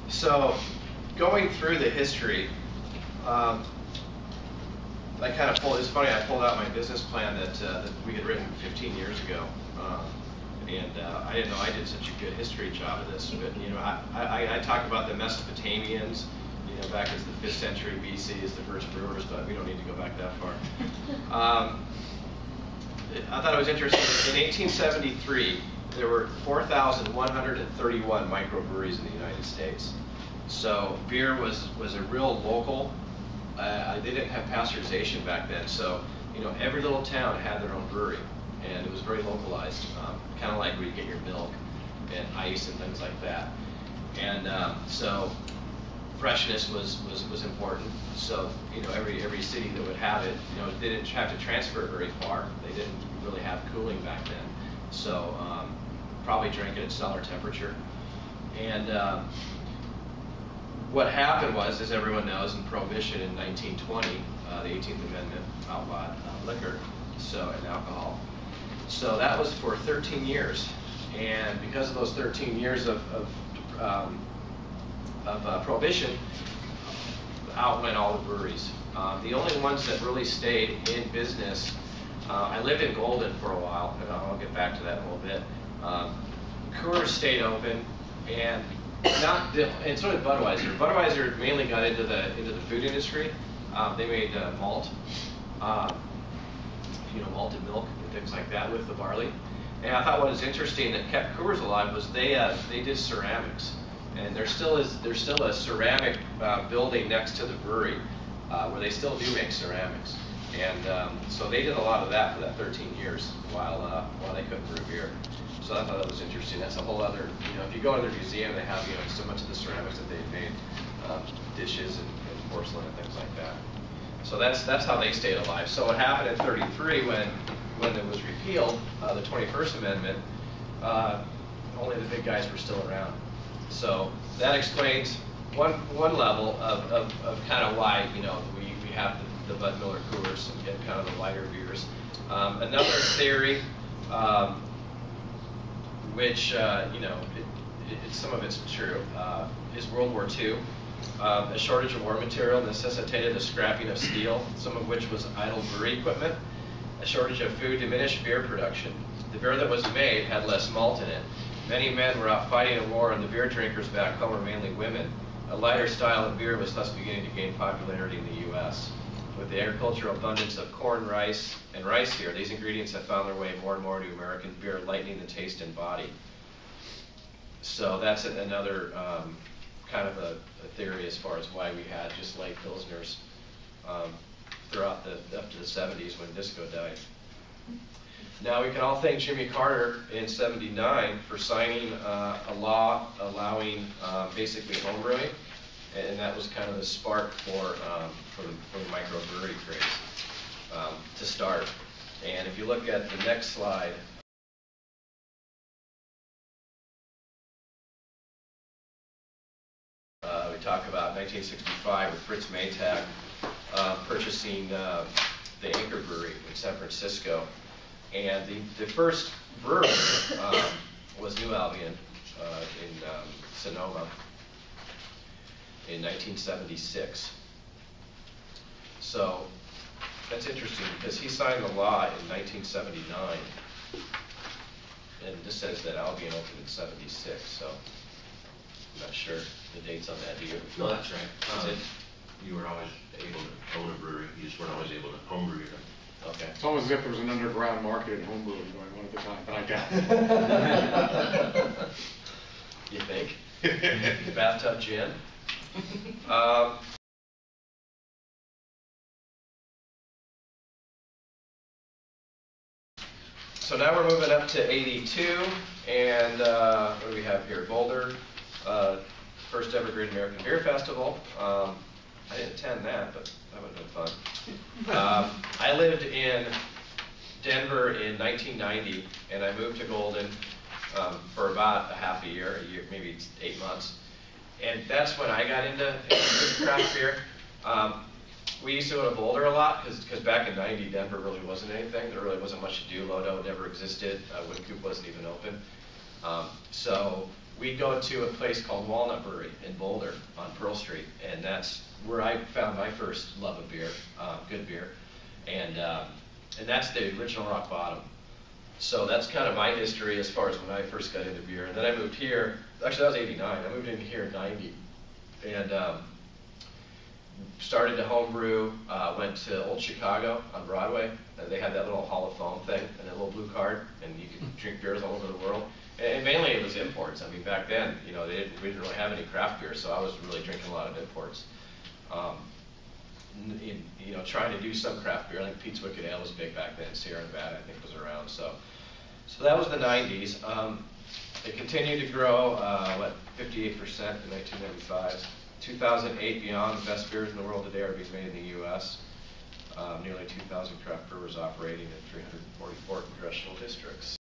So going through the history, I kind of pulled, it's funny, I pulled out my business plan that we had written 15 years ago. I didn't know I did such a good history job of this, but you know, I talk about the Mesopotamians, you know, back as the 5th century BC as the first brewers, but we don't need to go back that far. I thought it was interesting. In 1873, there were 4,131 microbreweries in the United States. So beer was a real local. They didn't have pasteurization back then, so you know, every little town had their own brewery, and it was very localized, kind of like where you get your milk and ice and things like that. And so freshness was important. So you know, every city that would have it, you know, they didn't have to transfer it very far. They didn't really have cooling back then, so probably drank it at cellar temperature. And what happened was, as everyone knows, in Prohibition in 1920, the 18th Amendment outlawed liquor, and alcohol. So that was for 13 years, and because of those 13 years of Prohibition, outwent all the breweries. The only ones that really stayed in business, I lived in Golden for a while, and I'll get back to that in a little bit. Coors stayed open, and so did Budweiser. Budweiser mainly got into the food industry. They made malt, you know, malted milk and things like that with the barley. And I thought what was interesting that kept Coors alive was they did ceramics. And there's still a ceramic building next to the brewery where they still do make ceramics, and so they did a lot of that for that 13 years while they couldn't brew beer. So I thought that was interesting. That's a whole other, you know, if you go to their museum, they have, you know, so much of the ceramics that they've made, dishes and porcelain and things like that. So that's how they stayed alive. So what happened in '33 when it was repealed, the 21st Amendment, only the big guys were still around. So that explains one level of kind of why, you know, we have the Bud Miller Coors and kind of the lighter beers. Another theory, which you know, some of it's true, is World War II. A shortage of war material necessitated the scrapping of steel, some of which was idle brewery equipment. A shortage of food diminished beer production. The beer that was made had less malt in it. Many men were out fighting a war, and the beer drinkers back home were mainly women. A lighter style of beer was thus beginning to gain popularity in the U.S. With the agricultural abundance of corn, rice, and rice here, these ingredients have found their way more and more to American beer, lightening the taste and body. So that's another kind of a theory as far as why we had just light pilsners throughout up to the 70s when disco died. Now we can all thank Jimmy Carter in '79 for signing a law allowing basically homebrewing, and that was kind of the spark for the microbrewery craze to start. And if you look at the next slide, we talk about 1965 with Fritz Maytag purchasing the Anchor Brewery in San Francisco. And the first brewery was New Albion in Sonoma in 1976. So that's interesting because he signed the law in 1979, and this says that Albion opened in '76. So I'm not sure the dates on that. Do you? No, that's right. You were always able to own a brewery. You just weren't always able to homebrew your. Okay. It's almost as if there was an underground market in homebrewing going on at the time, but I doubt it. You think? Bathtub gin? So now we're moving up to '82, and what do we have here? Boulder, first ever Great American Beer Festival. I didn't attend that, but that would have been fun. I lived in Denver in 1990, and I moved to Golden for about a year, maybe 8 months. And that's when I got into craft beer. We used to go to Boulder a lot, because back in '90, Denver really wasn't anything. There really wasn't much to do. Lodo never existed. Woodcoop wasn't even open. So we'd go to a place called Walnut Brewery in Boulder on Pearl Street, and that's where I found my first love of beer, good beer, and that's the original Rock Bottom. So that's kind of my history as far as when I first got into beer. And then I moved here, actually that was 89, I moved in here in 90, and started to homebrew, went to Old Chicago on Broadway. They had that little Hall of Fame thing and a little blue card, and you could drink beers all over the world. And mainly it was imports. I mean, back then, you know, we didn't really have any craft beer, so I was really drinking a lot of imports. You know, trying to do some craft beer. I think Pete's Wicked Ale was big back then. Sierra Nevada, I think, was around. So that was the 90s. It continued to grow, 58% in 1995. 2008 beyond, the best beers in the world today are being made in the U.S. Nearly 2,000 craft brewers operating in 344 congressional districts.